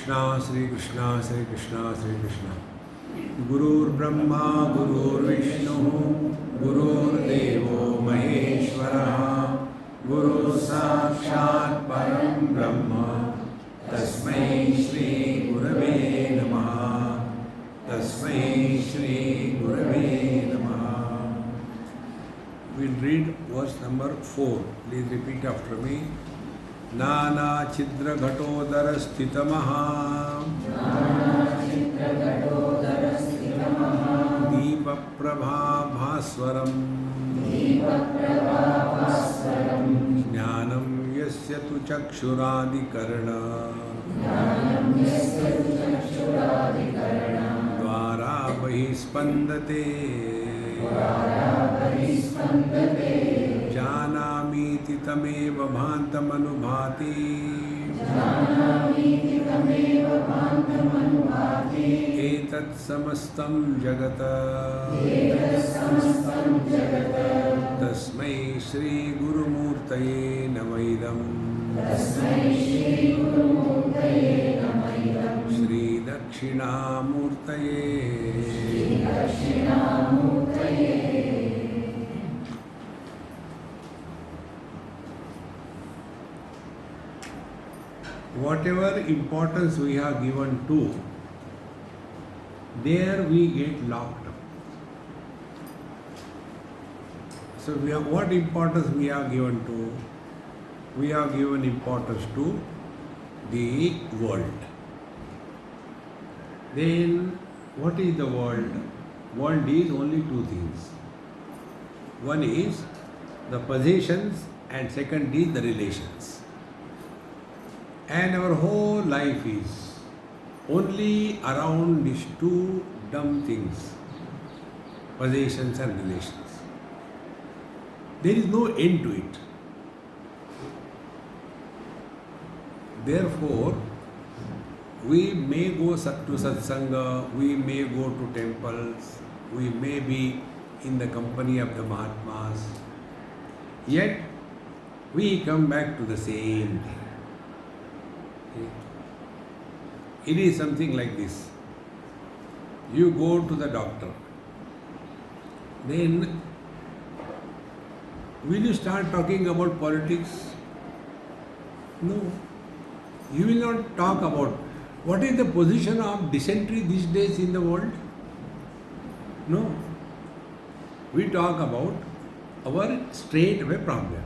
Shri Krishna, Shri Krishna, Shri Krishna. Gurur Brahma, Gurur Vishnu, Gurur Devo Maheshwara, Guru Sakshat Param Brahma, Tasmai Shri Gurave Namaha, Tasmai Shri Gurave Namaha. We'll read verse number 4. Please repeat after me. Nana Chidra Ghatodara Sthitamaha Deepa Prabha Bhaswaram Jnanam Yasya Tu Chakshuradi Karna Dvara Bahispandate Janamiti tameva bhantamanubhati Etat samastam jagata Tasmai Shri Guru Murtaye Namaidam Shri Dakshinamurtaye Whatever importance we have given to, there we get locked up. So what importance we have given to? We have given importance to the world. Then what is the world? World is only two things. One is the possessions and second is the relations. And our whole life is only around these two dumb things, possessions and relations. There is no end to it. Therefore, we may go to satsanga, we may go to temples, we may be in the company of the Mahatmas, yet we come back to the same thing. It is something like this. You go to the doctor. Then, will you start talking about politics? No. You will not talk about what is the position of dysentery these days in the world. No. We talk about our straightaway problem.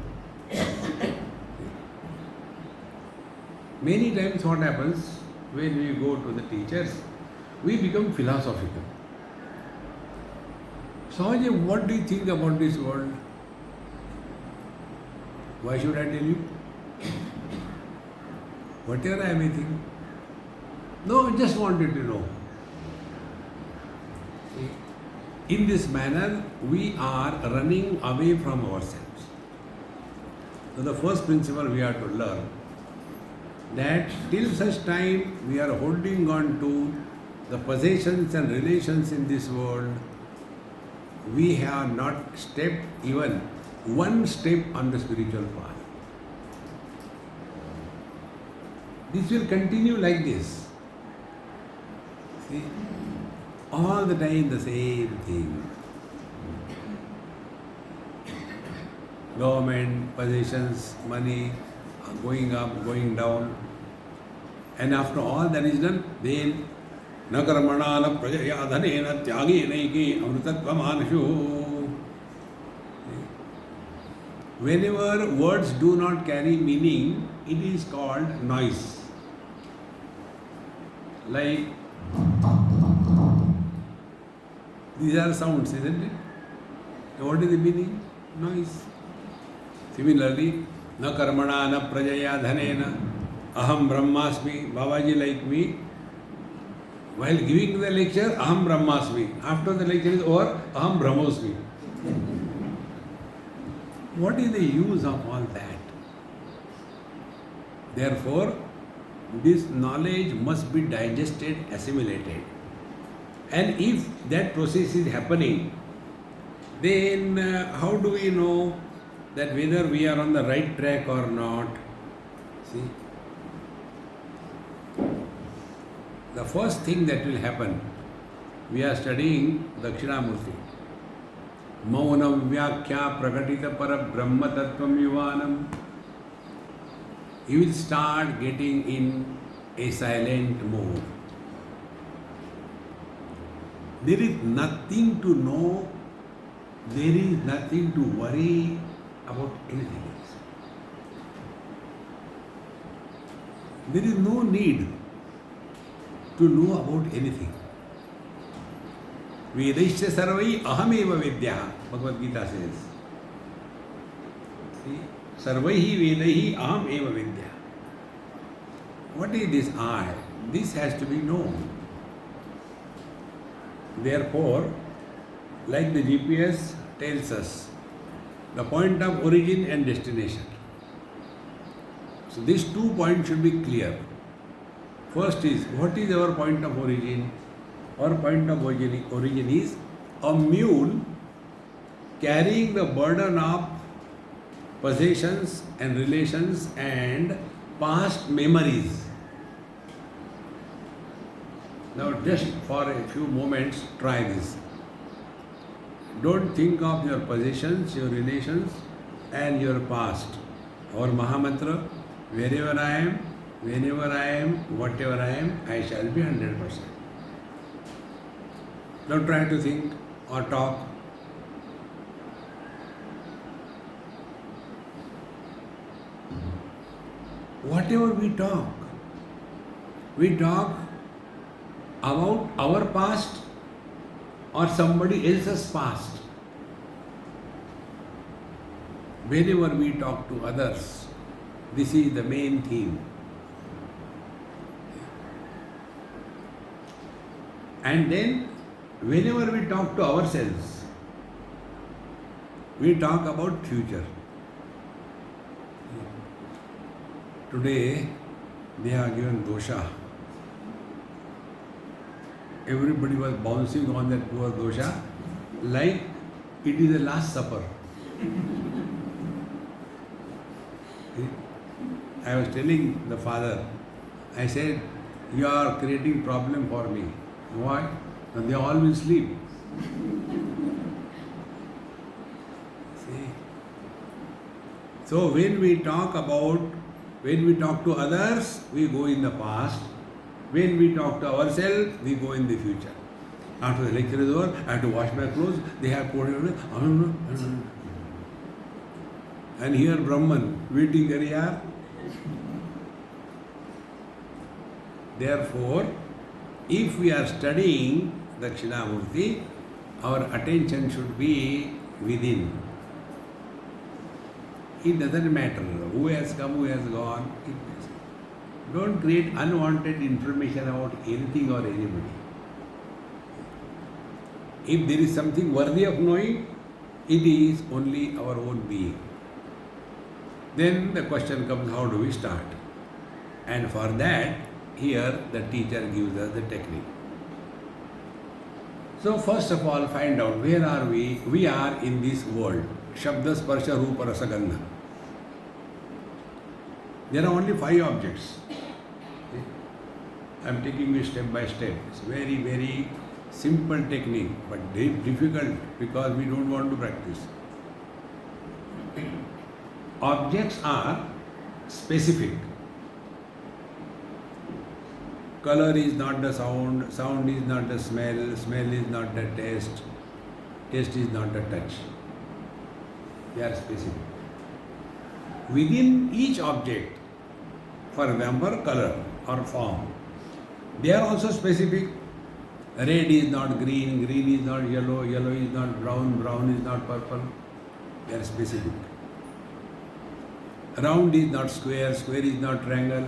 Many times what happens when we go to the teachers, we become philosophical. Sahaji, what do you think about this world? Why should I tell you? Whatever I may think. No, I just wanted to know. In this manner, we are running away from ourselves. So the first principle we have to learn, that till such time we are holding on to the possessions and relations in this world, we have not stepped even one step on the spiritual path. This will continue like this. See, all the time the same thing. Government, possessions, money, going up, going down. And after all that is done, then na karmana na prajaya dhanena tyagi naiki amritatvam anushu. Whenever words do not carry meaning, it is called noise. Like, these are sounds, isn't it? What is the meaning? Noise. Similarly, na karmana na prajaya dhanena aham brahmasmi. Babaji like me, while giving the lecture, aham brahmasmi. After the lecture is over, aham brahmosmi. What is the use of all that? Therefore, this knowledge must be digested, assimilated. And if that process is happening, then how do we know that whether we are on the right track or not? See? The first thing that will happen, we are studying Dakshinamoorty. Maunam Vyakhya Prakatita Para Brahma Tattvam Yuvanam. You will start getting in a silent mode. There is nothing to know, there is nothing to worry about anything else. There is no need to know about anything. Vedaisya sarvai ahameva vidya, Bhagavad Gita says. See? Sarvaihi vedaihi ahameva vidya. What is this I? This has to be known. Therefore, like the GPS tells us, the point of origin and destination. So these 2 points should be clear. First is, what is our point of origin? Our point of origin is a mule carrying the burden of possessions and relations and past memories. Now just for a few moments try this. Don't think of your possessions, your relations and your past. Our Mahamantra, wherever I am, whenever I am, whatever I am, I shall be 100%. Don't try to think or talk. Whatever we talk about our past or somebody else's past. Whenever we talk to others, this is the main theme. And then, whenever we talk to ourselves, we talk about future. Today, they have given dosha. Everybody was bouncing on that poor dosha like it is the last supper. I was telling the father, I said, you are creating problem for me. Why? They all will sleep. See? So when we talk to others, we go in the past. When we talk to ourselves, we go in the future. After the lecture is over, I have to wash my clothes. They have put it and here Brahman waiting area. Therefore, if we are studying Dakshinamurti, our attention should be within. It doesn't matter who has come, who has gone. Don't create unwanted information about anything or anybody. If there is something worthy of knowing, it is only our own being. Then the question comes, how do we start? And for that, here the teacher gives us the technique. So first of all, find out where are we? We are in this world. Shabda, Sparsha, Rupa, Rasa, Gandha. There are only 5 objects. I am taking you step by step. It's very, very simple technique, but difficult because we don't want to practice. Objects are specific. Color is not the sound, sound is not the smell, smell is not the taste, taste is not the touch. They are specific. Within each object, for example, color or form, they are also specific. Red is not green, green is not yellow, yellow is not brown, brown is not purple. They are specific. Round is not square, square is not triangle,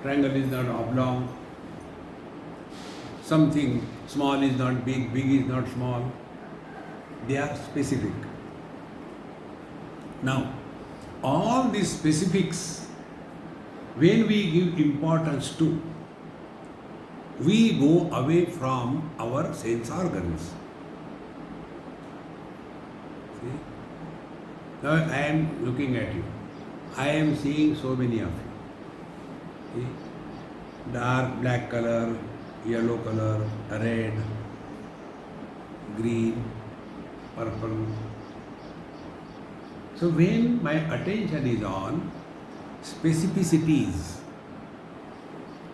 triangle is not oblong. Something small is not big, big is not small. They are specific. Now, all these specifics, when we give importance to, we go away from our sense organs. See? Now I am looking at you. I am seeing so many of you. See? dark black color, yellow color, red, green, purple. So when my attention is on specificities,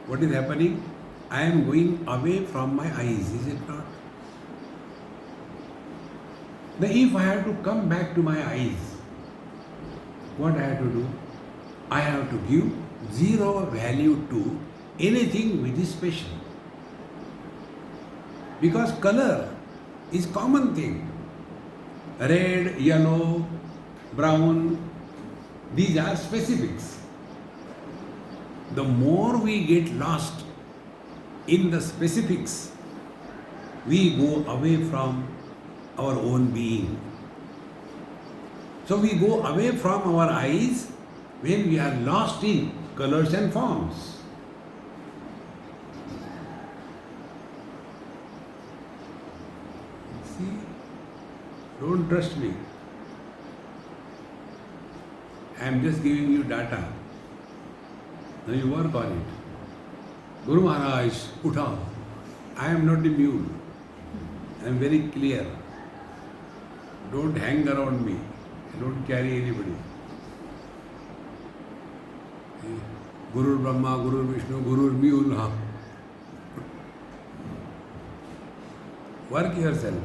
what is happening? I am going away from my eyes, is it not? Now if I have to come back to my eyes, what I have to do? I have to give zero value to anything which is special. Because color is common thing. Red, yellow, brown, these are specifics. The more we get lost in the specifics, we go away from our own being. So we go away from our eyes when we are lost in colors and forms. See, don't trust me. I am just giving you data. Now you work on it. Guru Maharaj, Utha. I am not the mule. I am very clear. Don't hang around me. Don't carry anybody. Guru Brahma, Guru Vishnu, Guru Mule. Huh? Work yourself.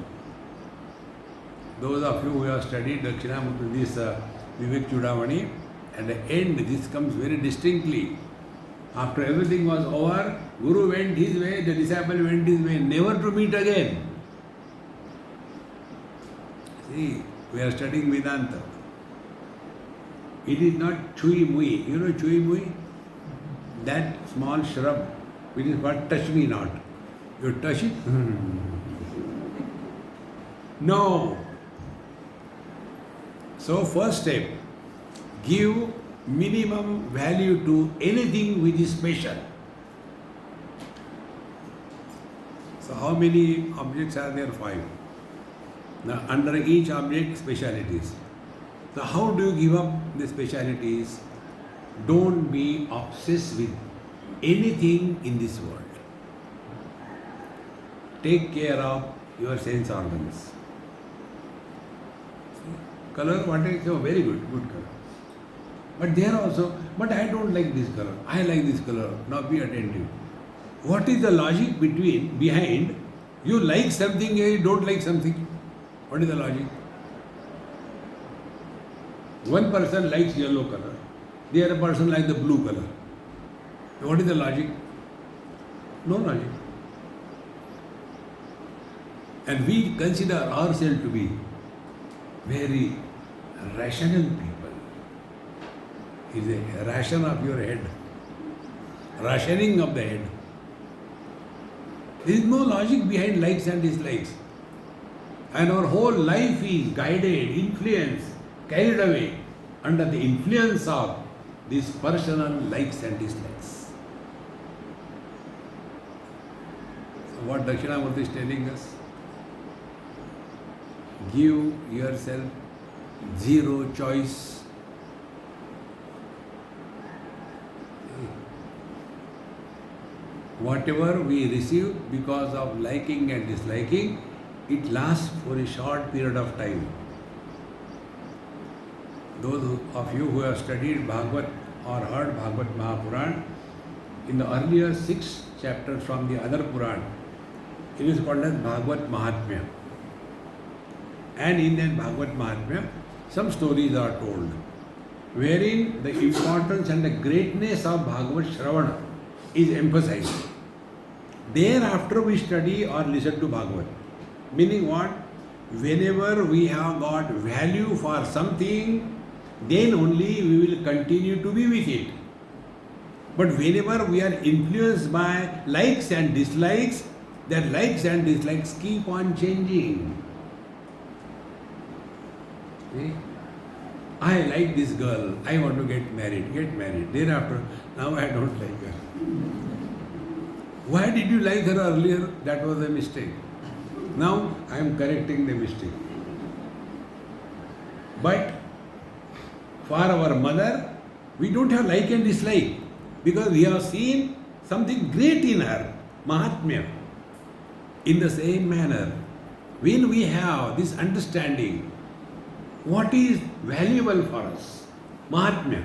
Those of you who have studied Dakshinamoorty, this Vivek Chudamani, at the end this comes very distinctly. After everything was over, Guru went his way, the disciple went his way, never to meet again. See, we are studying Vedanta. It is not chui mui. You know chui mui? That small shrub, which is what touch me not. You touch it? No. So first step, give minimum value to anything which is special. So how many objects are there? 5. Now under each object, specialities. So how do you give up the specialities? Don't be obsessed with anything in this world. Take care of your sense organs. Color, what is very good color. But there also, but I don't like this color. I like this color. Now be attentive. What is the logic behind you like something and you don't like something? What is the logic? One person likes yellow color, the other person likes the blue color. What is the logic? No logic. And we consider ourselves to be very rational people. It is a ration of your head, rationing of the head. There is no logic behind likes and dislikes. And our whole life is guided, influenced, carried away under the influence of these personal likes and dislikes. So what Dakshinamoorty is telling us? Give yourself zero choice. Whatever we receive because of liking and disliking, it lasts for a short period of time. Those of you who have studied Bhagavad or heard Bhagavad Mahapuran, in the earlier 6 chapters from the other Puran, it is called as Bhagavad Mahatmya. And in that Bhagavad Mahatmya, some stories are told, wherein the importance and the greatness of Bhagavad Shravana is emphasized. Thereafter we study or listen to Bhagavad. Meaning what? Whenever we have got value for something, then only we will continue to be with it. But whenever we are influenced by likes and dislikes, that likes and dislikes keep on changing. See? I like this girl, I want to get married. Thereafter, now I don't like her. Why did you like her earlier? That was a mistake. Now I am correcting the mistake. But for our mother, we don't have like and dislike because we have seen something great in her, Mahatmya. In the same manner, when we have this understanding, what is valuable for us, Mahatmya,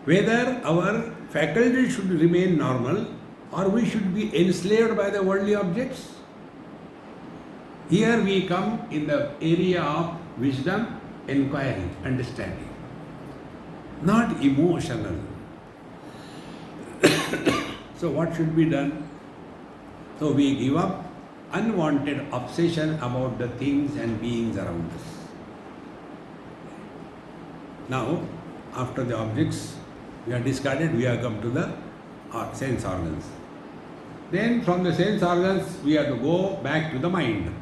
whether our faculty should remain normal or we should be enslaved by the worldly objects. Here we come in the area of wisdom, inquiry, understanding, not emotional. So what should be done? So we give up unwanted obsession about the things and beings around us. Now, after the objects we are discarded, we have come to the sense organs. Then from the sense organs we have to go back to the mind.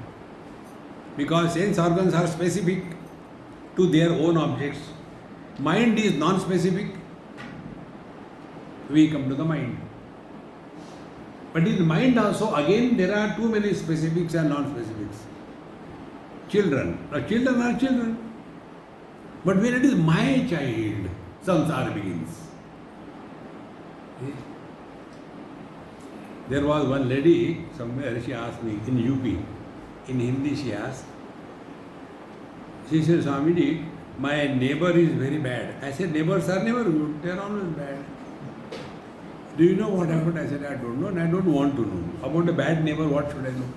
Because sense organs are specific to their own objects. Mind is non-specific. We come to the mind. But in mind also, again, there are too many specifics and non-specifics. Children are children. But when it is my child, samsara begins. There was one lady somewhere, she asked me in UP, in Hindi she asked, she said, Swamiji, my neighbor is very bad. I said, neighbors are never good, they are always bad. Do you know what happened? I said, I don't know and I don't want to know. About a bad neighbor, what should I know?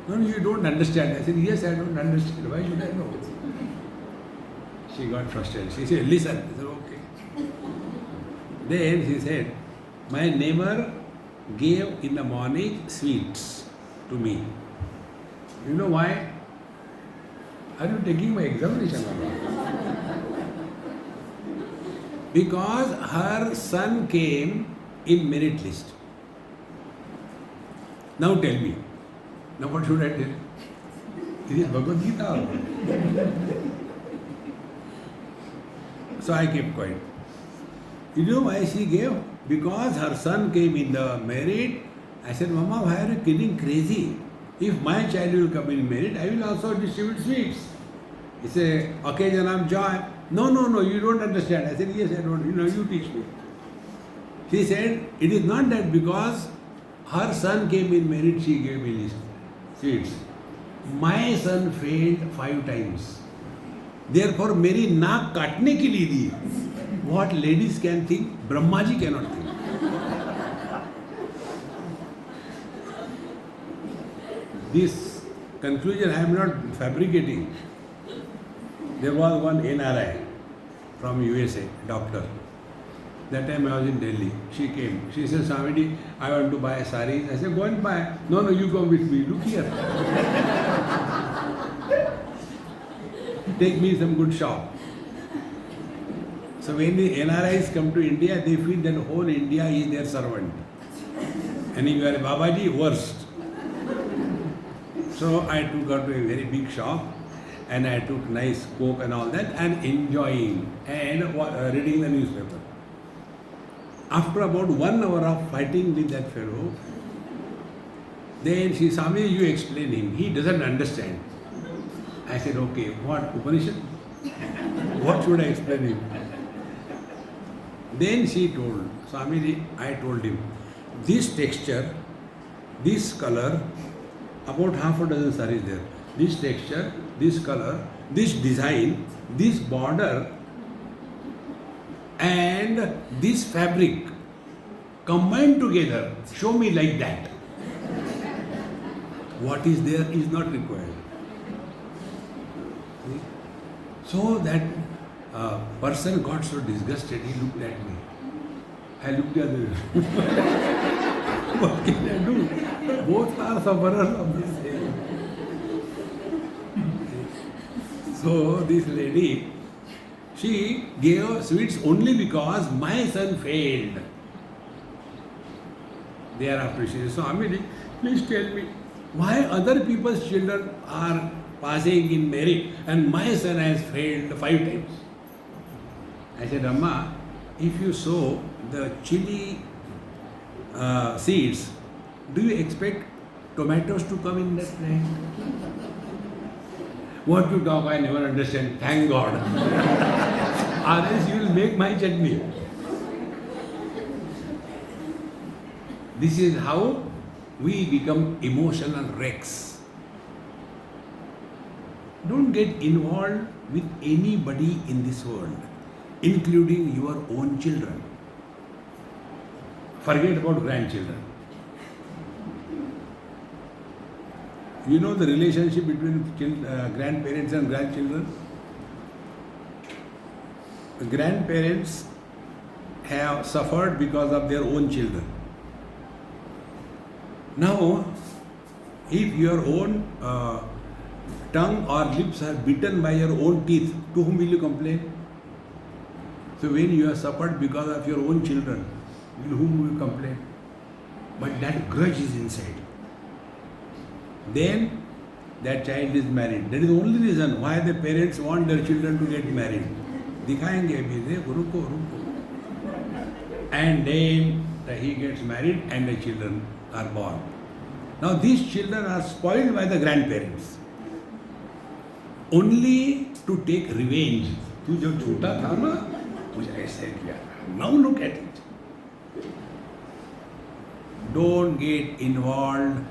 No, you don't understand. I said, yes, I don't understand. Why should I know? She got frustrated. She said, listen. I said, okay. Then she said, my neighbor gave in the morning sweets to me. You know why? Are you taking my examination or not? Because her son came in merit list. Now tell me. Now what should I tell? It is Bhagavad Gita. So I kept quiet. You know why she gave? Because her son came in the merit. I said, Mama, why are you getting crazy? If my child will come in merit, I will also distribute sweets. It's a occasion of joy. No, you don't understand. I said, yes, I don't. You teach me. She said, it is not that because her son came in merit, she gave me sweets. My son failed 5 times. Therefore, मेरी नाक काटने के लिए दी. What ladies can think, Brahma ji cannot think. This conclusion I am not fabricating. There was one NRI from USA, doctor. That time I was in Delhi. She came. She said, Swamiji, I want to buy saris. I said, go and buy. No, you come with me. Look here. Take me some good shop. So when the NRIs come to India, they feel that whole India is their servant. And if you are a Babaji, worst. So I took her to a very big shop and I took nice coke and all that and enjoying and reading the newspaper. After about 1 hour of fighting with that fellow, then she saw me, you explain him. He doesn't understand. I said, okay, what? Upanishad? What should I explain him? Then she told, Swamiji, I told him, this texture, this color, about half a dozen saris there. This texture, this color, this design, this border, and this fabric combined together, show me like that. What is there is not required. See? So that person got so disgusted, he looked at me. I looked at him. What can I do? Both are sufferers of this age. So this lady, she gave sweets only because my son failed. Thereafter she said, Swamiji, please tell me, why other people's children are passing in merit and my son has failed 5 times? I said, Amma, if you sow the chili seeds, do you expect tomatoes to come in that plant? What you talk, I never understand. Thank God. Or else you will make my chutney. This is how we become emotional wrecks. Don't get involved with anybody in this world, including your own children. Forget about grandchildren. You know the relationship between grandparents and grandchildren? The grandparents have suffered because of their own children. Now, if your own tongue or lips are bitten by your own teeth, to whom will you complain? So when you have suffered because of your own children, to whom will you complain? But that grudge is inside. Then that child is married. That is the only reason why the parents want their children to get married. दिखाएंगे अभी देखो रुको रुको. And then he gets married and the children are born. Now these children are spoiled by the grandparents. Only to take revenge. तू जब छोटा था ना मुझे ऐसे किया. Now look at it. Don't get involved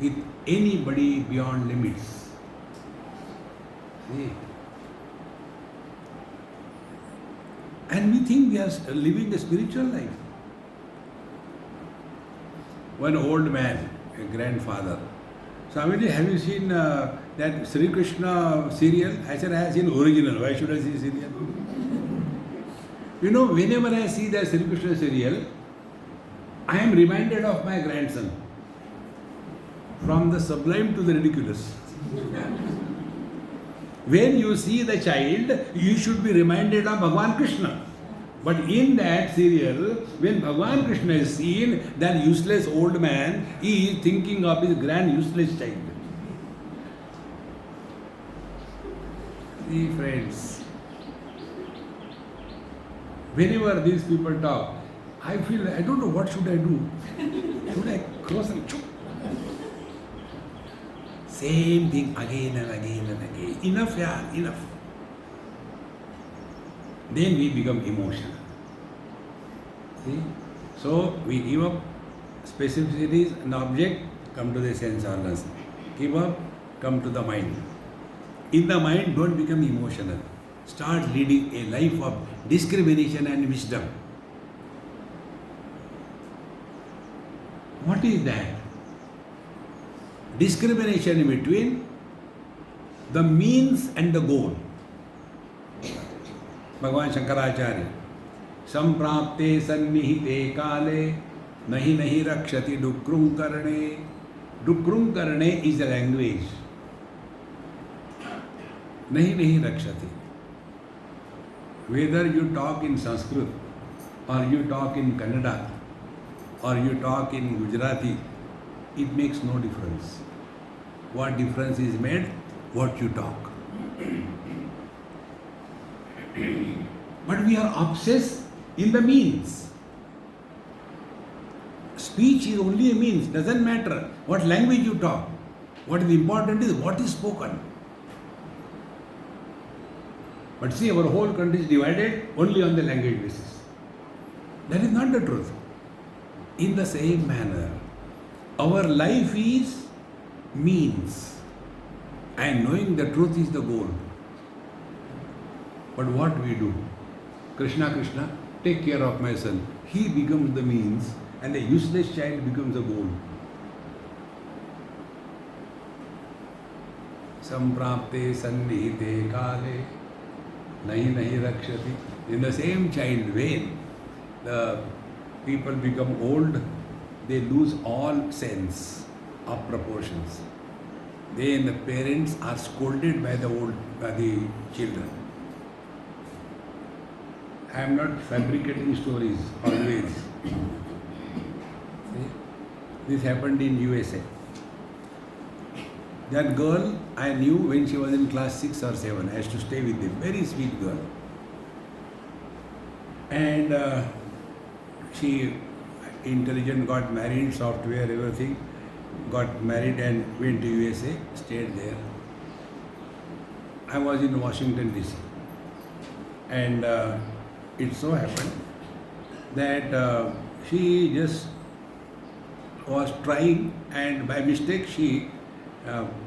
with anybody beyond limits. See? And we think we are living a spiritual life. One old man, a grandfather. Swamiji, have you seen that Sri Krishna serial? I said, I have seen original. Why should I see serial? You know, whenever I see the Sri Krishna serial, I am reminded of my grandson. From the sublime to the ridiculous. When you see the child, you should be reminded of Bhagavan Krishna. But in that serial, when Bhagavan Krishna is seen, that useless old man is thinking of his grand useless child. See, friends, whenever these people talk, I feel, I don't know what should I do. Should I cross and choke? Same thing again and again and again. Enough, yeah, enough. Then we become emotional. See? So we give up specificities and object, come to the sense organs. Give up, come to the mind. In the mind, don't become emotional. Start leading a life of discrimination and wisdom. What is that? Discrimination between the means and the goal. Bhagavan Shankaracharya. Samprapte sannihite kale nahi nahi rakshati dukrum karne. Dukrum karne is a language. Nahi nahi rakshati. Whether you talk in Sanskrit or you talk in Kannada or you talk in Gujarati, it makes no difference. What difference is made? What you talk. But we are obsessed in the means. Speech is only a means, doesn't matter what language you talk. What is important is what is spoken. But see, our whole country is divided only on the language basis. That is not the truth. In the same manner, our life is means and knowing the truth is the goal. But what we do? Krishna, Krishna, take care of my son. He becomes the means and the useless child becomes the goal. Samprapte sannihite kale nahi nahi rakshati. In the same child vein, the people become old, they lose all sense of proportions. Then the parents are scolded by the children. I am not fabricating stories always. See? This happened in USA. That girl I knew when she was in class 6 or 7. I used to stay with them. Very sweet girl. And she, intelligent, got married, software, everything. Got married and went to USA, stayed there. I was in Washington DC. And it so happened that she just was trying, and by mistake she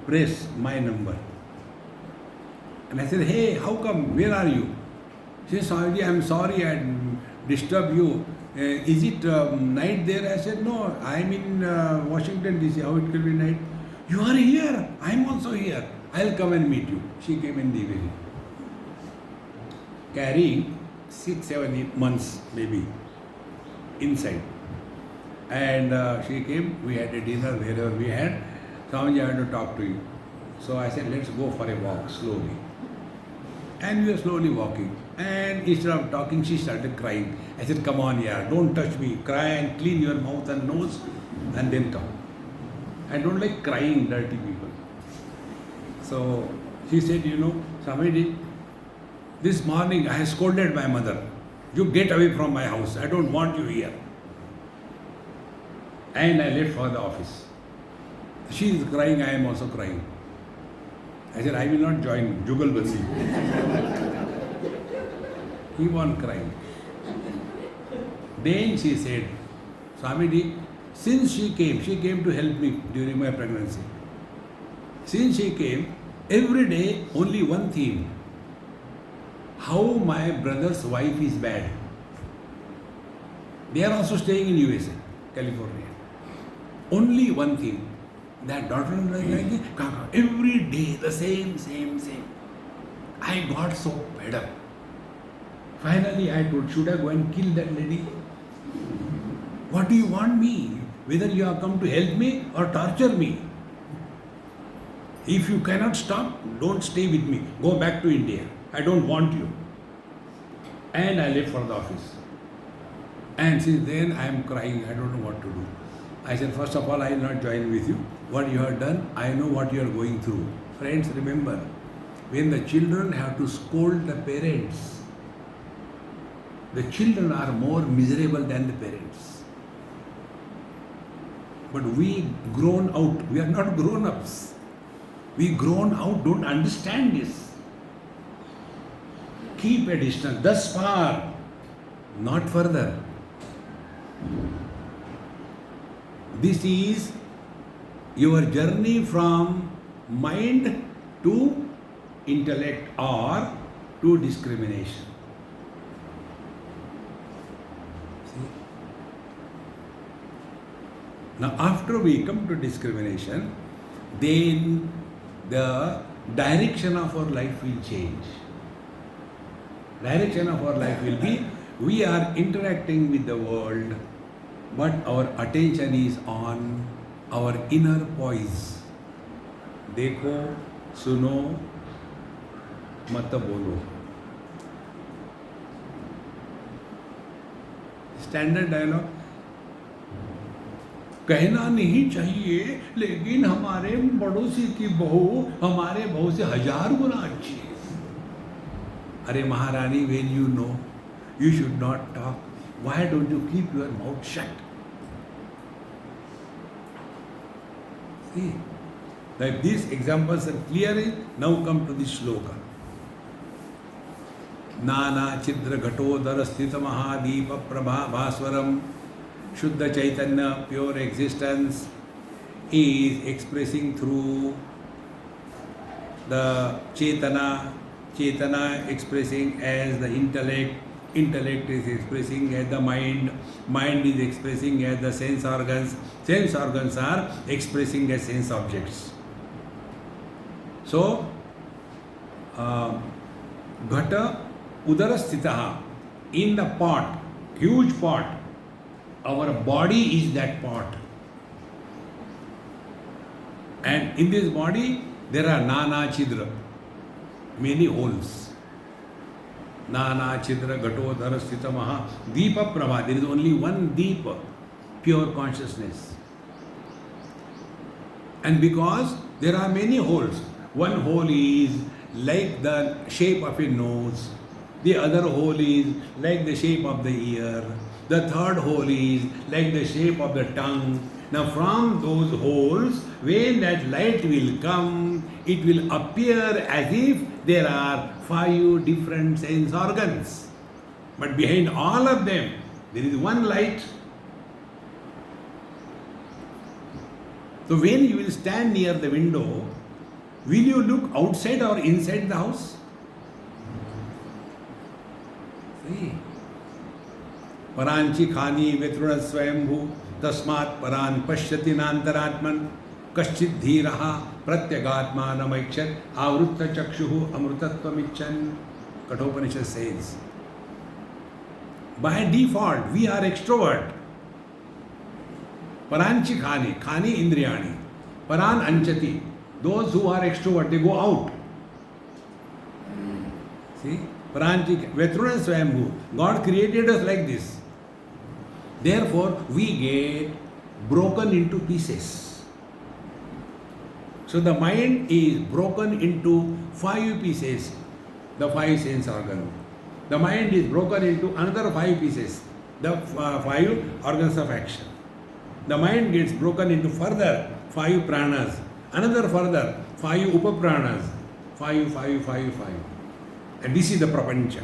pressed my number. And I said, hey, how come? Where are you? She said, Swamiji, I'm sorry I disturbed you. Is it night there? I said, no, I'm in Washington DC. How it will be night? You are here. I'm also here. I'll come and meet you. She came in the evening, carrying 6-7 months maybe inside. And she came, we had a dinner wherever we had. Swamiji, I want to talk to you. So I said, let's go for a walk slowly. And we were slowly walking. And instead of talking, she started crying. I said, come on, yeah, don't touch me. Cry and clean your mouth and nose and then talk. I don't like crying dirty people. So she said, you know, Swamiji, this morning I scolded my mother. You get away from my house. I don't want you here. And I left for the office. She is crying, I am also crying. I said, I will not join Jugalbandi. Keep on crying. Then she said, Swamiji, since she came to help me during my pregnancy. Since she came, every day only one theme. How my brother's wife is bad. They are also staying in USA, California. Only one thing. That daughter like Kaka, every day the same. I got so fed up. Finally I told, should I go and kill that lady? What do you want me? Whether you have come to help me or torture me? If you cannot stop, don't stay with me. Go back to India. I don't want you. And I left for the office. And since then I am crying. I don't know what to do. I said, first of all, I will not join with you. What you have done, I know what you are going through. Friends, remember, when the children have to scold the parents, the children are more miserable than the parents. But we grown out, we are not grown-ups. We grown out, don't understand this. Keep a distance, thus far, not further. This is your journey from mind to intellect or to discrimination. See? Now, after we come to discrimination, then the direction of our life will change. Direction of our life will be, we are interacting with the world, but our attention is on our inner poise. देखो, सुनो, मत बोलो. Standard dialogue. कहना नहीं चाहिए, लेकिन हमारे पड़ोसी की बहू हमारे बहू से 1000 गुना अच्छी है. अरे महारानी, when you know you should not talk, why don't you keep your mouth shut? See, like these examples are clear. Now come to this shloka. Nana chidra ghatodara sthita mahadeepa prabha bhaswaram. Shuddha Chaitanya, pure existence, is expressing through the Chetana. Chetana expressing as the intellect. Intellect is expressing as the mind. Mind is expressing as the sense organs. Sense organs are expressing as sense objects. So, Ghata Udarasthitaha, in the pot, huge pot, our body is that pot. And in this body, there are Nana Chidra, many holes. Nana Chidra Ghato Dharasthita Maha Deepa Prabha. There is only one Deepa, pure consciousness. And because there are many holes, one hole is like the shape of a nose, the other hole is like the shape of the ear, the third hole is like the shape of the tongue. Now from those holes, when that light will come, it will appear as if there are 5 different sense organs. But behind all of them, there is one light. So when you will stand near the window, will you look outside or inside the house? See. Paranchi khani vetruna swayambhu tasmat paran pashyati nantaratman kaschid dhiraha pratyagatmanamaikshat avrutta chakshuhu amrutatvam Kathopanishad says. By default, we are extrovert. Paranchi khani, khani indriyani. Paran anchati. Those who are extrovert, they go out. See? Paranchi, Vetruna Swayambhu. God created us like this. Therefore, we get broken into pieces. So the mind is broken into 5 pieces. The 5 sense organs. The mind is broken into another 5 pieces. The 5 organs of action. The mind gets broken into further 5 pranas. Another further 5 upapranas. 5. And this is the prapancha.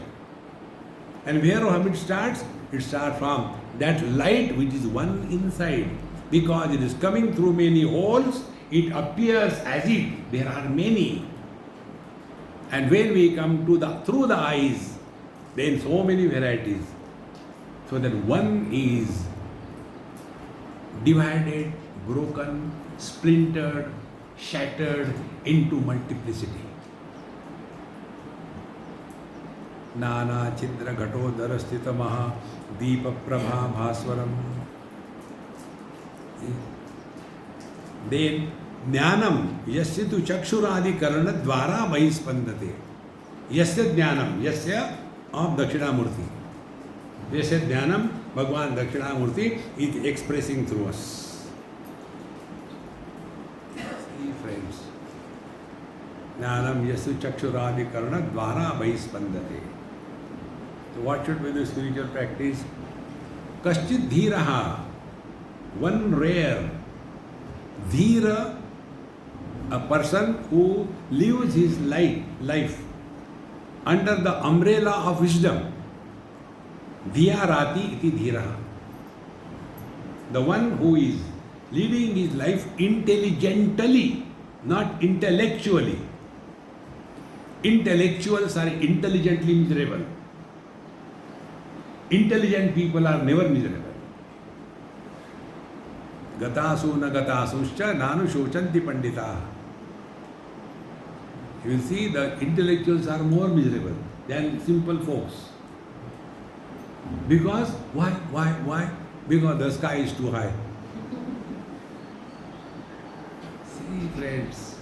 And where it starts? It starts from that light which is one inside. Because it is coming through many holes, it appears as if there are many. And when we come to through the eyes, then so many varieties. So that one is divided, broken, splintered, shattered into multiplicity. Nana chidra ghato darastita maha deepa prabha bhaswaram. Then jnanam yasya tu chakshuradi karana dvara bahispandate. Yasya jnanam, yasya of Dakshinamoorty. Yasya jnanam, Bhagavan Dakshinamoorty is expressing through us. See friends. Jnanam yasya chakshuradi karana dvara bahispandate. So what should be the spiritual practice? Kaschid dhiraha, one rare dhira, a person who lives his life under the umbrella of wisdom. Dhiyarati iti dhiraha. The one who is leading his life intelligently, not intellectually. Intellectuals are intelligently miserable. Intelligent people are never miserable. Gatasu na gatasuscha nanu shochanti pandita. You will see the intellectuals are more miserable than simple folks. Because, why? Because the sky is too high. See friends.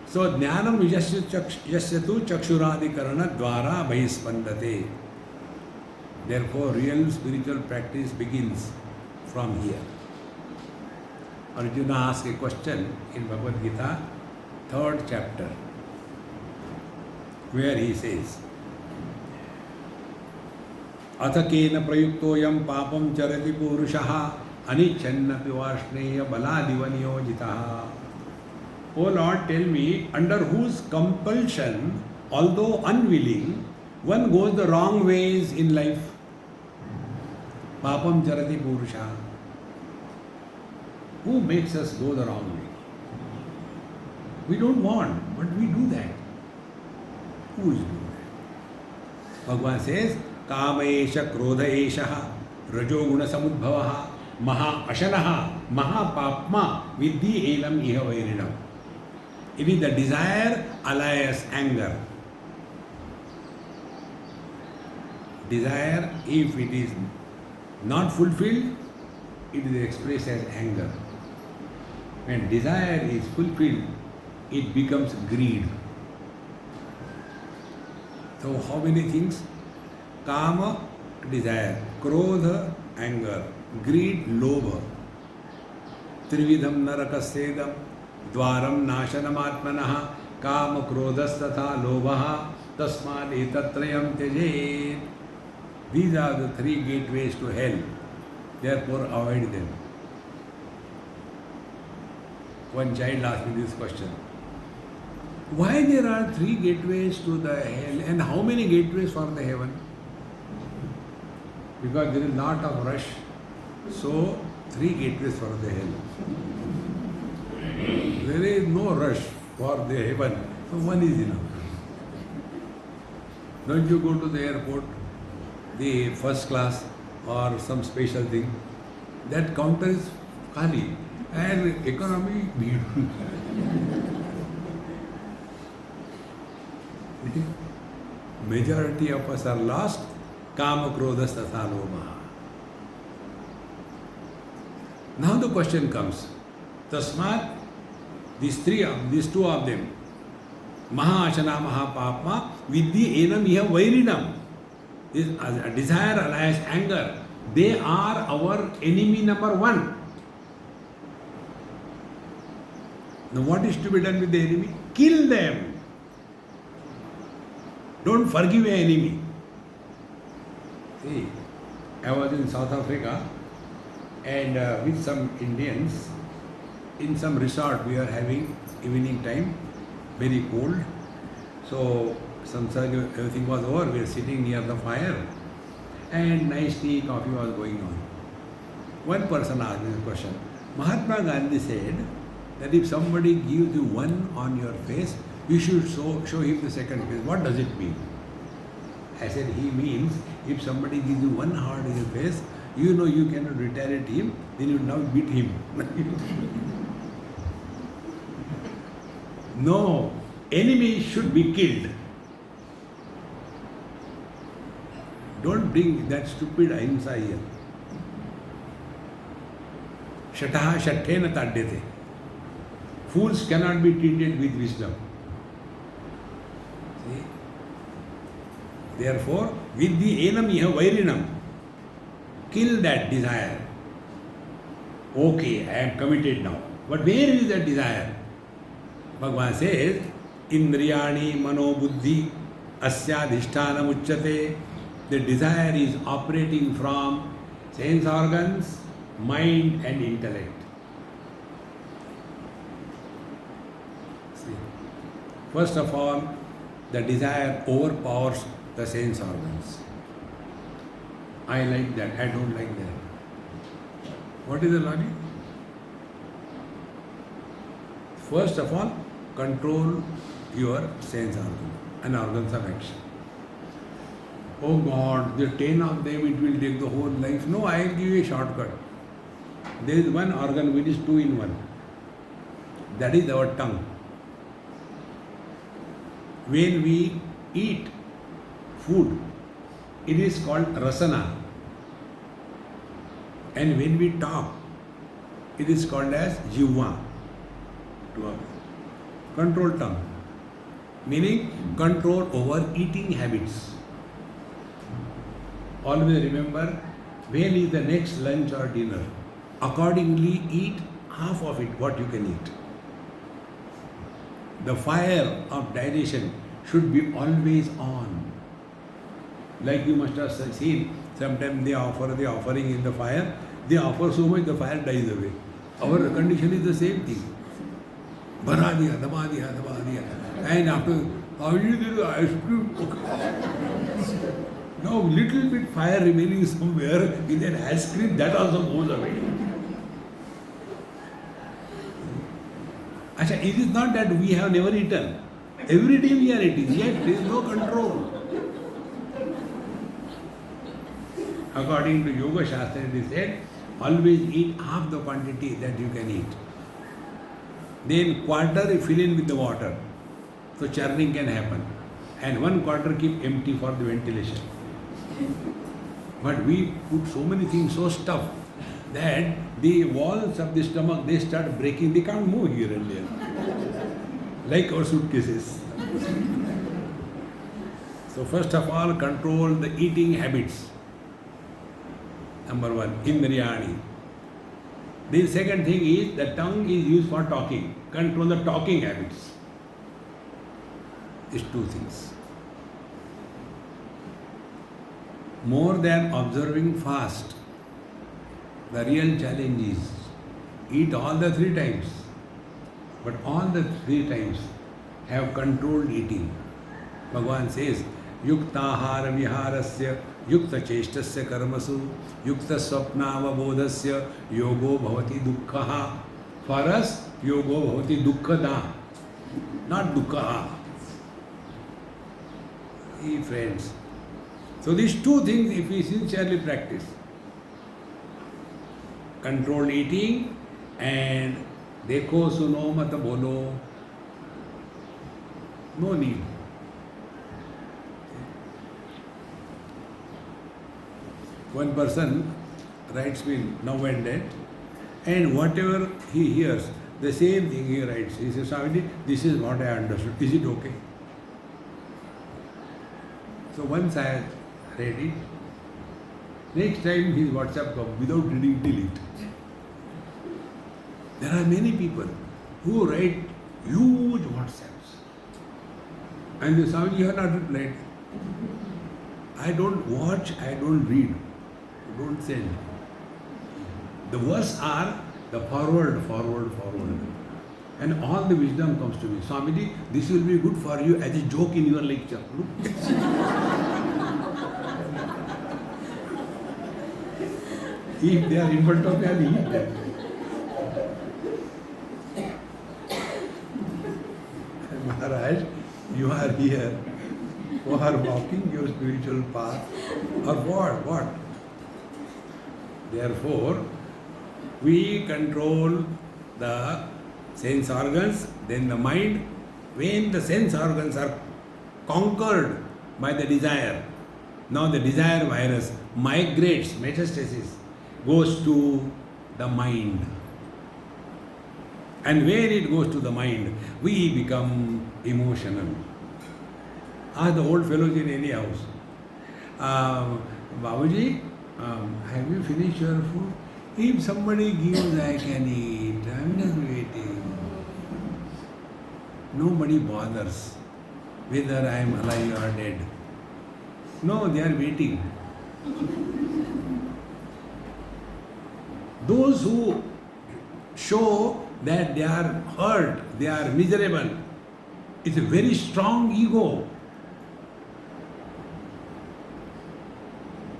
So, jnanam yasyatu chakshuradi karana dvara bahispandate. Therefore, real spiritual practice begins from here. Arjuna asks a question in Bhagavad Gita, 3rd chapter, where he says, Athakena prayuktoyam papam charati purushaha anichannapi varshneya baladivanyojitaha. O Lord, tell me, under whose compulsion, although unwilling, one goes the wrong ways in life. Papam charati purusha. Who makes us go the wrong way? We don't want, but we do that. Who is doing that? Bhagavan says, Kamaesha krodhaesha rajoguna samudbhavaha maha ashanaha maha papma vidhi elam iha vairinam. It is the desire alias anger. Desire, if it is not fulfilled, it is expressed as anger. When desire is fulfilled, it becomes greed. So how many things? Kama, desire. Krodha, anger. Greed, lobha. Trividham narakasedam. Dvaram nashanam atmanaha. Kama, krodhastatha, lobha. Tasmad etatrayam tyajet. These are the 3 gateways to hell. Therefore, avoid them. One child asked me this question. Why there are 3 gateways to the hell and how many gateways for the heaven? Because there is lot of rush. So, Three gateways for the hell. There is no rush for the heaven, so one is enough. Don't you go to the airport, the first class or some special thing, that counter is khali and economy bhid. Majority of us are lost. Kama, Krodha, Tatha, Lobha. Now the question comes. Tasmat, these two of them, Mahashana, Mahapapma, Vidhi, Enam, Iha, Vairinam. This desire, alliance, anger, they are our enemy number one. Now what is to be done with the enemy? Kill them. Don't forgive an enemy. See, I was in South Africa and with some Indians in some resort we are having evening time, very cold. So everything was over, we were sitting near the fire and nice tea, coffee was going on. One person asked me a question. Mahatma Gandhi said that if somebody gives you one on your face, you should show him the second face. What does it mean? I said, he means if somebody gives you one hard in your face, you know you cannot retaliate him, then you now beat him. No, enemy should be killed. Don't bring that stupid ahimsa here. Shataha shattena tadyate. Fools cannot be treated with wisdom. See? Therefore, with the enam iha vairinam, kill that desire. Okay, I am committed now. But where is that desire? Bhagavan says, Indriyani mano buddhi asyadhishthana muchyate. The desire is operating from sense organs, mind and intellect. See, first of all, the desire overpowers the sense organs. I like that, I don't like that. What is the logic? First of all, control your sense organ and organs of action. Oh God, the 10 of them, it will take the whole life. No, I will give you a shortcut. There is one organ which is 2 in 1. That is our tongue. When we eat food, it is called rasana. And when we talk, it is called as jivva. Control tongue. Meaning control over eating habits. Always remember, when is the next lunch or dinner? Accordingly, eat half of it, what you can eat. The fire of digestion should be always on. Like you must have seen, sometimes they offer the offering in the fire, they offer so much the fire dies away. Our condition is the same thing. Bhara diya, daba diya, daba diya. And after, how do you do ice cream? No, little bit fire remaining somewhere in that ice cream, that also goes away. Achha, it is not that we have never eaten. Every day we are eating, yet there is no control. According to Yoga Shastra, it is said, always eat half the quantity that you can eat. Then quarter fill in with the water, so churning can happen. And 1 quarter keep empty for the ventilation. But we put so many things, so stuffed, that the walls of the stomach, they start breaking, they can't move here and there. Like our suitcases. So first of all, control the eating habits. Number 1, Indriyani. The second thing is, the tongue is used for talking. Control the talking habits. These 2 things. More than observing fast, the real challenge is, eat all the 3 times, but all the 3 times have controlled eating. Bhagavan says, Yuktahara viharasya युक्त चेष्टस्य कर्मसु युक्त स्वप्नावबोधस्य योगो भवति दुःखः. For us, yogo bhavati dukkada, not dukkha. Hey friends, so these two things if we sincerely practice, controlled eating and dekho suno mat bolo, no need. One person writes me now and then, and whatever he hears, the same thing he writes. He says, Swamiji, this is what I understood. Is it okay? So once I read it, next time his WhatsApp comes without reading, delete. There are many people who write huge WhatsApps. And they say, Swamiji, you have not replied. I don't watch, I don't read. Don't send. The worst are the forward. And all the wisdom comes to me. Swamiji, this will be good for you as a joke in your lecture. If they are in front of me, I will eat them. Maharaj, you are here for walking your spiritual path. Or what? Therefore, we control the sense organs, then the mind. When the sense organs are conquered by the desire, now the desire virus migrates, metastasis, goes to the mind. And when it goes to the mind, we become emotional. Ask the old fellows in any house, Babuji, have you finished your food? If somebody gives, I can eat. I'm just waiting. Nobody bothers whether I am alive or dead. No, they are waiting. Those who show that they are hurt, they are miserable, it's a very strong ego.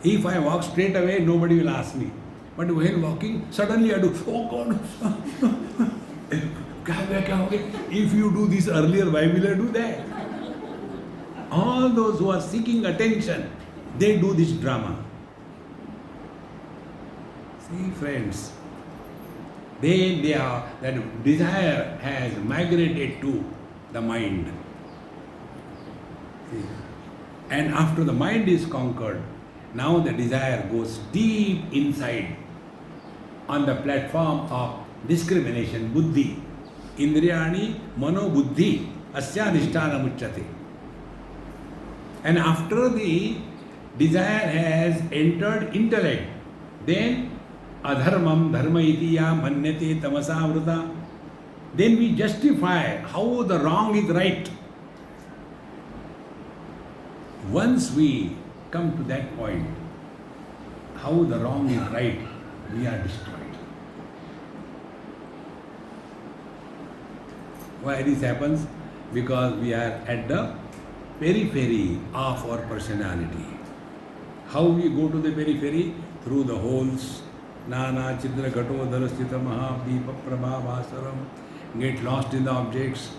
If I walk straight away, nobody will ask me. But when walking, suddenly I do, oh God, if you do this earlier, why will I do that? All those who are seeking attention, they do this drama. See, friends, that desire has migrated to the mind. See? And after the mind is conquered, now the desire goes deep inside on the platform of discrimination, buddhi. Indriyani mano buddhi asyadhisthana muchyate. And after the desire has entered intellect, then adharmam dharma itiya manyate tamasa vrita. Then we justify how the wrong is right. Once we come to that point, how the wrong is right, we are destroyed. Why this happens? Because we are at the periphery of our personality. How we go to the periphery? Through the holes. Nana Chidra Gato Darasthita Mahadeepa Prabha Vasaram. Get lost in the objects,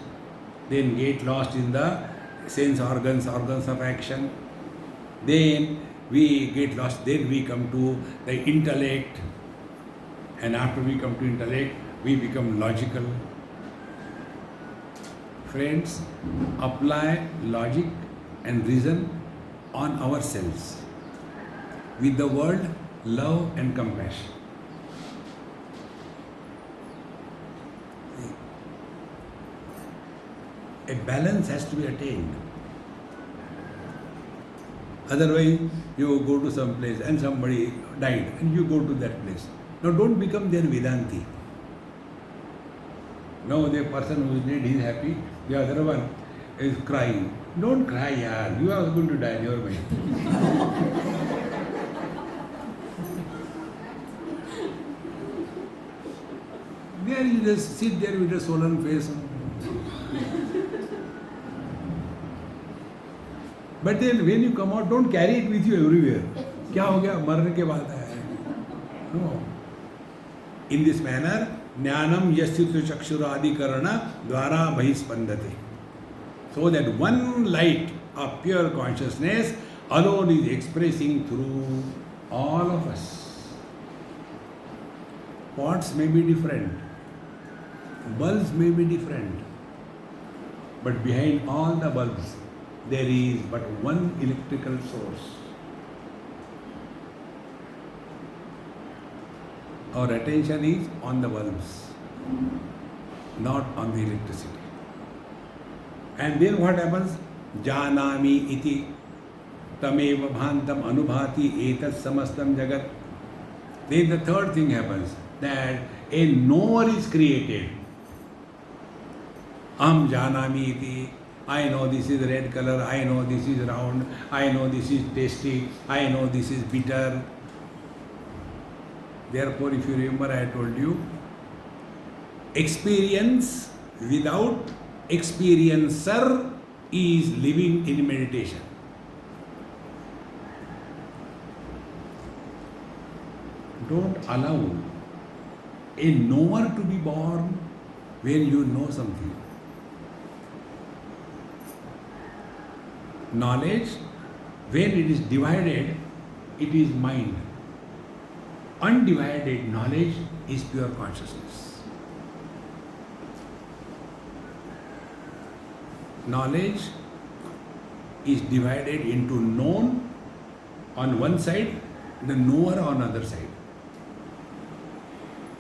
then get lost in the sense organs of action. Then we get lost, then we come to the intellect. And after we come to intellect, we become logical. Friends, apply logic and reason on ourselves with the word love and compassion. A balance has to be attained. Otherwise, you go to some place and somebody died and you go to that place. Now don't become their Vedanti. Now the person who is dead is happy, the other one is crying. Don't cry, yaar. You are going to die, never mind. There you just sit there with a solemn face. But then when you come out, don't carry it with you everywhere. क्या हो गया मरने के बाद है? No. In this manner, ज्ञानम यस्यु चक्षुरादिकरण द्वारा बहिस्पंदते. So that one light of pure consciousness alone is expressing through all of us. Pots may be different, bulbs may be different, but behind all the bulbs there is but one electrical source. Our attention is on the bulbs, not on the electricity. And then what happens? Janami iti tameva bhantam anubhati etat samastam jagat. Then the third thing happens, that a knower is created. Am janami iti. I know this is red color, I know this is round, I know this is tasty, I know this is bitter. Therefore, if you remember, I told you, experience without experiencer is living in meditation. Don't allow a knower to be born when you know something. Knowledge, when it is divided, it is mind. Undivided knowledge is pure consciousness. Knowledge is divided into known on one side, the knower on other side.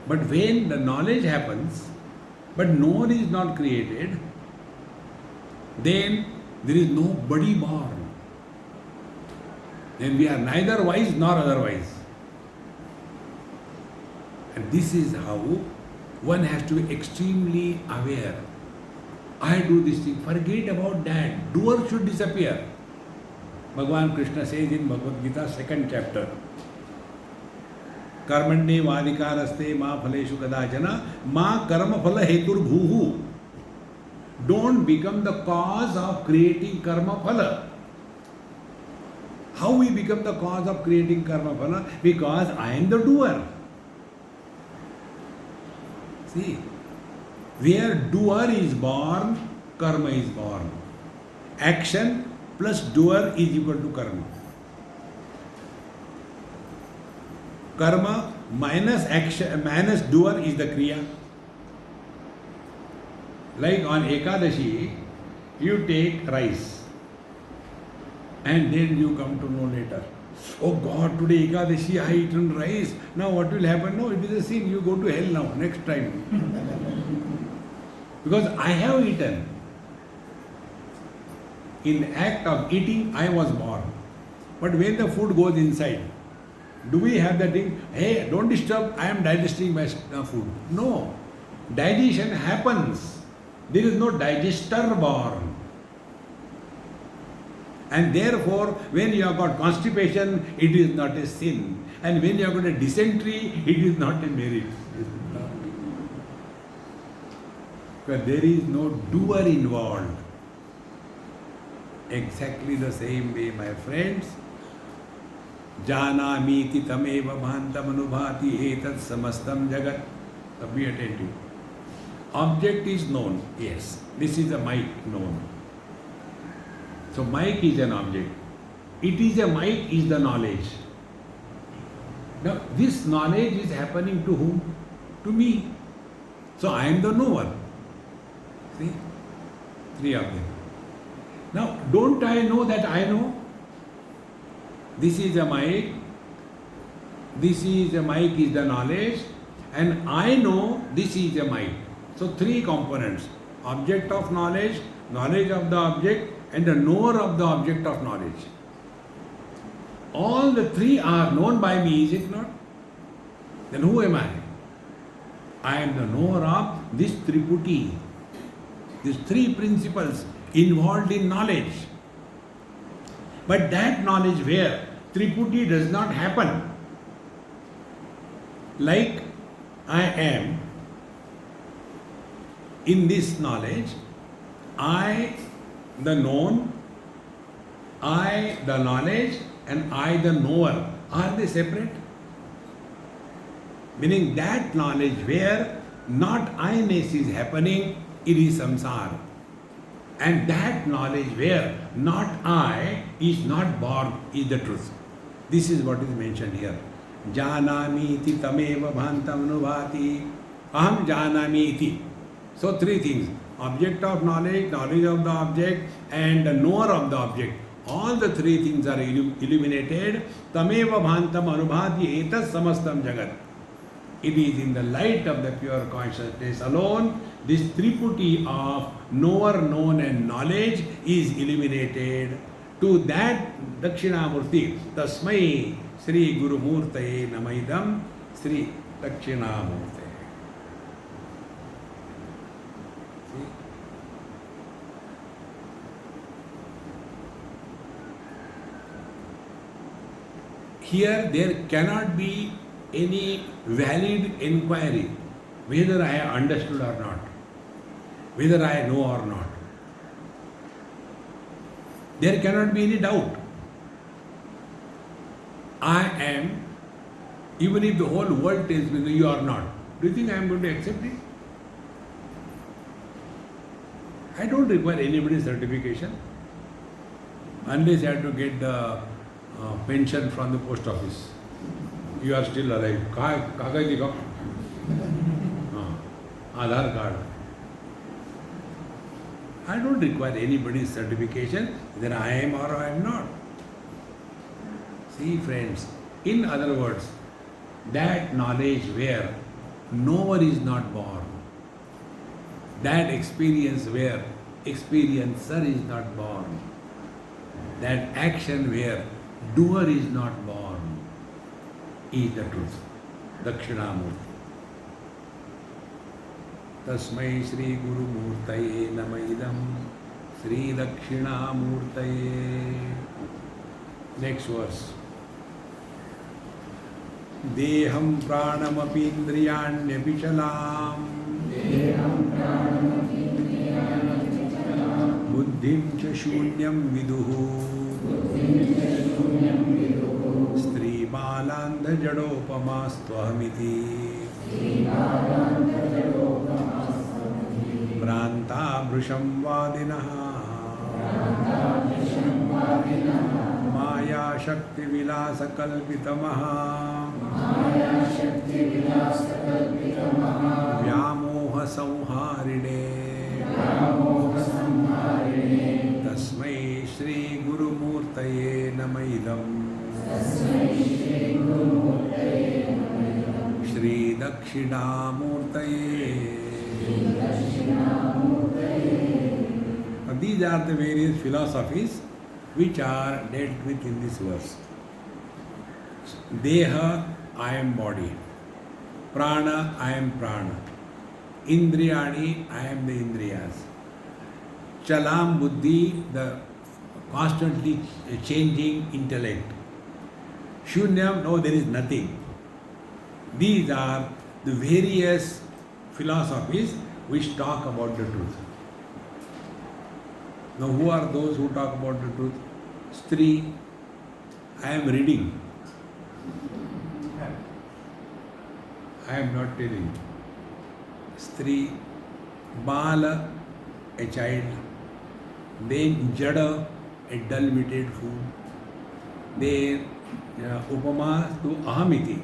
But when the knowledge happens, but knower is not created, then there is nobody born. Then we are neither wise nor otherwise. And this is how one has to be extremely aware. I do this thing, forget about that. Doer should disappear. Bhagavan Krishna says in Bhagavad Gita, 2nd chapter, Karmanye vadikaraste ma phaleshu kadachana ma karma phala hetur bhuhu. Don't become the cause of creating karma phala. How we become the cause of creating karma phala? Because I am the doer. See, where doer is born, karma is born. Action plus doer is equal to karma. Karma minus action minus doer is the kriya. Like on Ekadashi, you take rice and then you come to know later, oh God, today Ekadashi I eaten rice. Now what will happen? No, it is a sin. You go to hell now, next time. Because I have eaten. In the act of eating, I was born. But when the food goes inside, do we have that thing, hey, don't disturb, I am digesting my food? No. Digestion happens. There is no digester born. And therefore, when you have got constipation, it is not a sin. And when you have got a dysentery, it is not a merit. Because there is no doer involved. Exactly the same way, my friends. Janamiti tameva bhantam anubhati etat samastam jagat. So be attentive. Object is known. Yes, this is a mic known. So mic is an object. It is a mic is the knowledge. Now this knowledge is happening to whom? To me. So I am the knower. See? 3 of them. Now don't I know that I know? This is a mic. This is a mic is the knowledge. And I know this is a mic. So 3 components. Object of knowledge, knowledge of the object, and the knower of the object of knowledge. All the 3 are known by me, is it not? Then who am I? I am the knower of this Triputi. These 3 principles involved in knowledge. But that knowledge where Triputi does not happen. Like I am in this knowledge, I, the known, I the knowledge and I the knower, are they separate? Meaning that knowledge where not I-ness is happening, it is samsara. And that knowledge where not I is not born is the truth. This is what is mentioned here. Janami iti tameva bhantam anubhati. Aham janami iti. So three things. Object of knowledge, knowledge of the object, and the knower of the object. All the three things are illuminated. Tameva bhantam anubhati etas samastam jagat. It is in the light of the pure consciousness alone, this triputi of knower, known and knowledge is illuminated. To that Dakshinamurti, Tasmai Sri Guru Murtaye Namaidam Sri Dakshinamurti. Here there cannot be any valid inquiry whether I have understood or not, whether I know or not. There cannot be any doubt. I am, even if the whole world tells me that you are not, do you think I am going to accept it? I don't require anybody's certification unless I have to get the pension from the post office. You are still alive. कागज दिखाओ. Aadhaar card. I don't require anybody's certification whether I am or I am not. See friends, in other words, that knowledge where knower is not born, that experience where experiencer is not born, that action where doer is not born, is the truth. Dakshinamurti. Tasmai Sri Guru Murtaye Namaidam Sri Dakshinamurtaye. Next verse. Deham pranamapi indriyanyaphi chalam buddhim cha shunyam viduhu Stri balanda jadopamastvahamiti Branta brusham vadinaha Maya shakti vilasa kalpitamaha Vyamoha samharine Tasmai Shri Guru Murtaye Namaidam Shri Dakshinamurtaye. These are the various philosophies which are dealt with in this verse. Deha, I am body. Prana, I am prana. Indriyani, I am the indriyas. Chalam buddhi, the constantly changing intellect. Shunyam, no, there is nothing. These are the various philosophies which talk about the truth. Now, who are those who talk about the truth? Stri, I am reading. I am not telling. Stri, Bala, a child. Then Jada, a dull-witted fool. Then Upama to Ahamiti.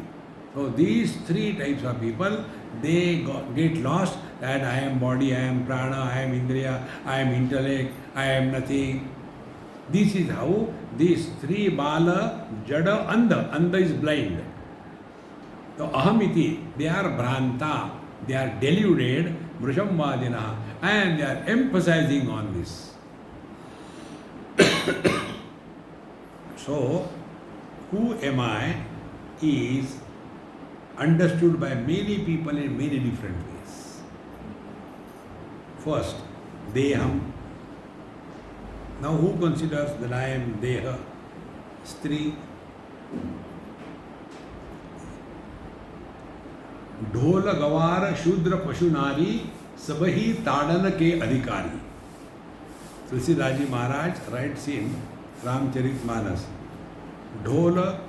So these three types of people, they get lost that I am body, I am prana, I am indriya, I am intellect, I am nothing. This is how these three bala, jada, anda is blind. So ahamiti, they are bhranta, they are deluded, vrushamvadina, and they are emphasizing on this. So, who am I is understood by many people in many different ways. First, Deham. Now, who considers that I am Deha? Stri. ढोल गवार शूद्र पशु नारी सबही ताड़न के अधिकारी. Tulsidas Ji Maharaj writes in Ramcharitmanas, Dhol,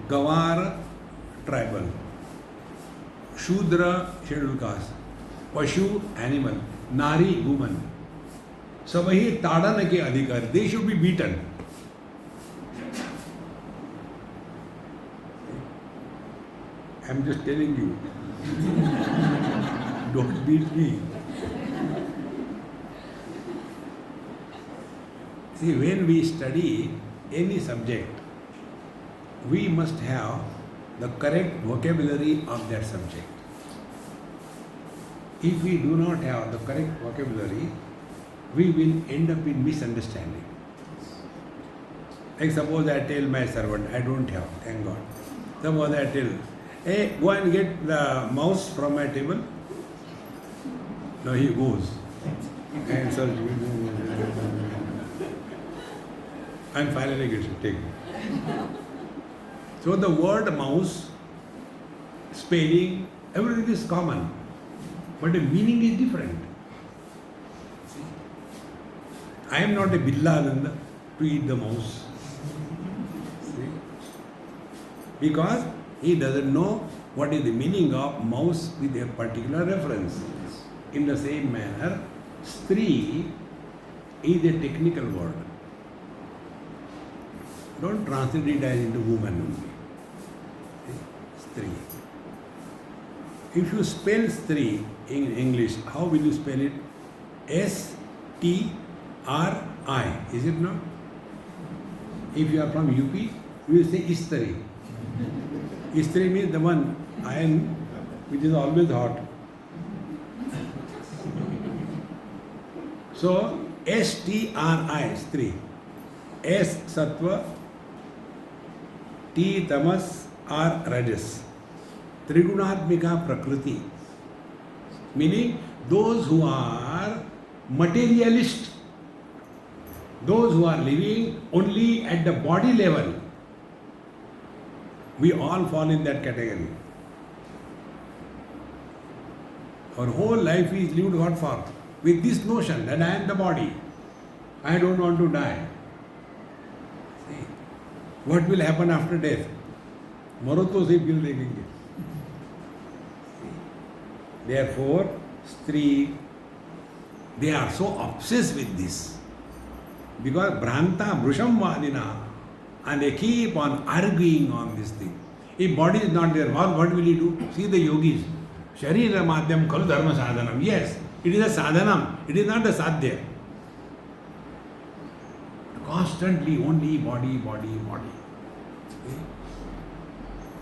Gawar, tribal, Shudra, scheduled caste, Pashu, animal, Nari, woman. Sabahi Tadana ke adhikar, they should be beaten. I'm just telling you. Don't beat me. See, when we study any subject, we must have the correct vocabulary of that subject. If we do not have the correct vocabulary, we will end up in misunderstanding. Like suppose I tell my servant, I don't have, thank God. Suppose I tell, hey, go and get the mouse from my table. No, he goes and searches. And finally gets it taken. So the word mouse, spelling, everything is common, but the meaning is different. See? I am not a Billalanda to eat the mouse. See? Because he doesn't know what is the meaning of mouse with a particular reference. In the same manner, Stree is a technical word. Don't translate it as into woman only. Stree. If you spell Stree in English, how will you spell it? S-T-R-I, is it not? If you are from UP, you will say Istri. Istri means the one iron which is always hot. So, S-T-R-I, Stree. S, Sattva, T, Tamas, R, Rajas. Trigunatmika Prakriti. Meaning, those who are materialist, those who are living only at the body level, we all fall in that category. Our whole life is lived what for? With this notion that I am the body. I don't want to die. See, what will happen after death? मरो तो सिर्फ गिल देखेंगे. Therefore, Stree, they are so obsessed with this. Because Bhranta, Brusham Vadina, and they keep on arguing on this thing. If body is not there, what will he do? See the yogis. Sharira Madhyam Khalu Dharma Sadhanam. Yes, it is a sadhanam. It is not a sadhya. Constantly only body, body, body. See?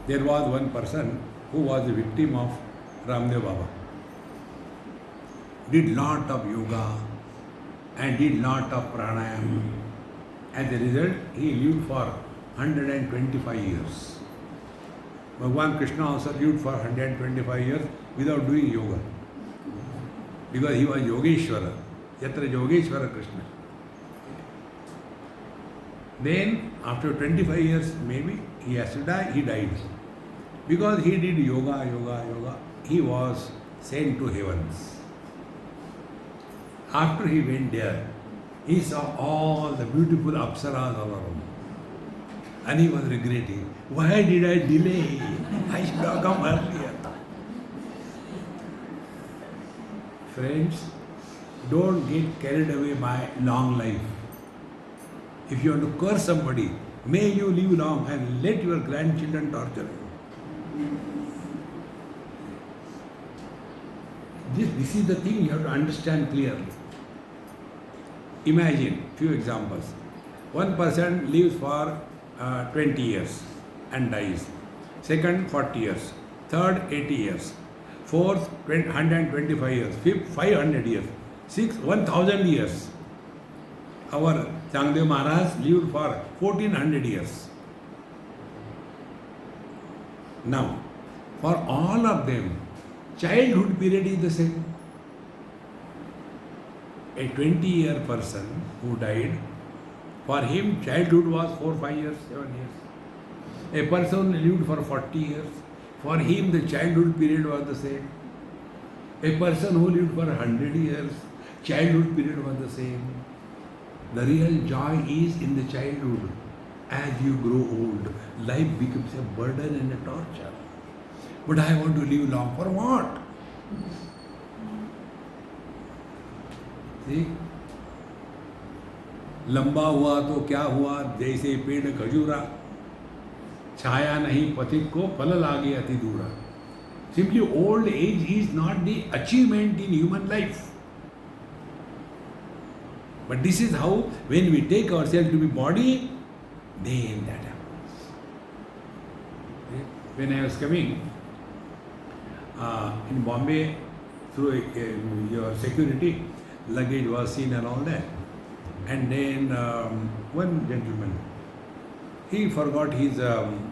There was one person who was a victim of Ramdev Baba. Did lot of yoga and did lot of pranayama. As a result, he lived for 125 years. Bhagavan Krishna also lived for 125 years without doing yoga. Because he was Yogeshwara. Yatra Yogeshwara Krishna. Then, after 25 years, maybe, he has to die, he died. Because he did yoga, he was sent to heavens. After he went there, he saw all the beautiful apsaras all around. And he was regretting, why did I delay? I should have come earlier. Friends, don't get carried away by long life. If you want to curse somebody, may you live long and let your grandchildren torture you. This is the thing you have to understand clearly. Imagine few examples. One person lives for 20 years and dies. Second, 40 years. Third, 80 years. Fourth, 125 years. Fifth, 500 years. Sixth, 1000 years. Our Changdev Maharaj lived for 1400 years. Now, for all of them, childhood period is the same. A 20-year person who died, for him childhood was 4, 5 years, 7 years. A person who lived for 40 years, for him the childhood period was the same. A person who lived for 100 years, childhood period was the same. The real joy is in the childhood. As you grow old, life becomes a burden and a torture. But I want to live long. For what? See? लंबा हुआ तो क्या हुआ, जैसे पेड़ खजूरा, छाया नहीं पथिक को, फल लागे अति दूरा. Simply old age is not the achievement in human life. But this is how, when we take ourselves to be body, then that happens. When I was coming in Bombay, through your security, luggage was seen and all that. And then one gentleman, he forgot his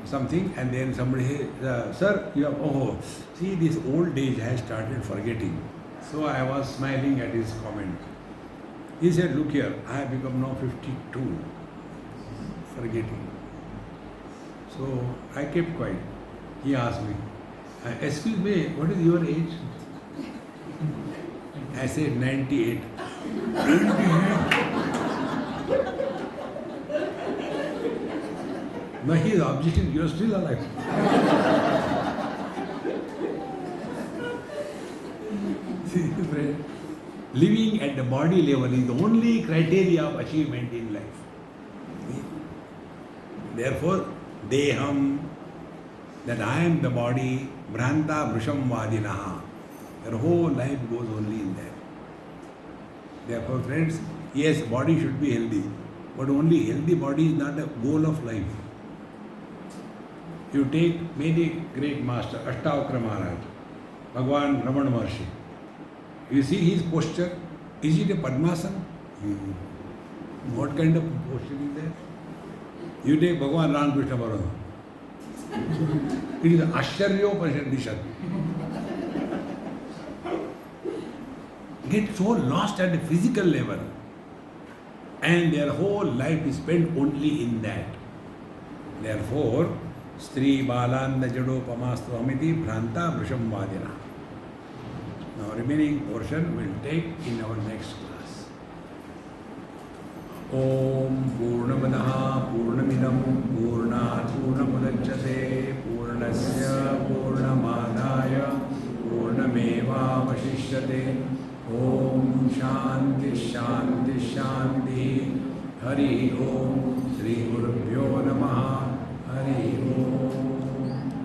something, and then somebody, sir, you have, oh, see, this old age has started forgetting. So I was smiling at his comment. He said, look here, I have become now 52, forgetting. So I kept quiet. He asked me, excuse me, what is your age? I said 98. 98? No, he is objecting, you are still alive. See, friend, living at the body level is the only criteria of achievement in life. Therefore, deham, that I am the body, bhranta bhrisham vadinaha. Their whole life goes only in that. Therefore, friends, yes, body should be healthy, but only healthy body is not a goal of life. You take many great master, Ashtavakra Maharaj, Bhagwan Ramana Maharshi. You see his posture, is it a Padmasana? What kind of posture is that? You take Bhagwan Ramakrishna Paramahansa. It is Ashcharyopashadishat. Get so lost at the physical level, and their whole life is spent only in that. Therefore, Stri Balanda Jadopamastu Amiti Bhranta Vrisham Vadina. Now, remaining portion we'll take in our next class. Om Purnamadaha Purnamidam Purnat Purnamudachyate Purnasya Purnamadaya Purnameva Vashishyate. Om Shanti Shanti Shanti. Hari Om. Shri Gurubhyo Namaha. Hari Om.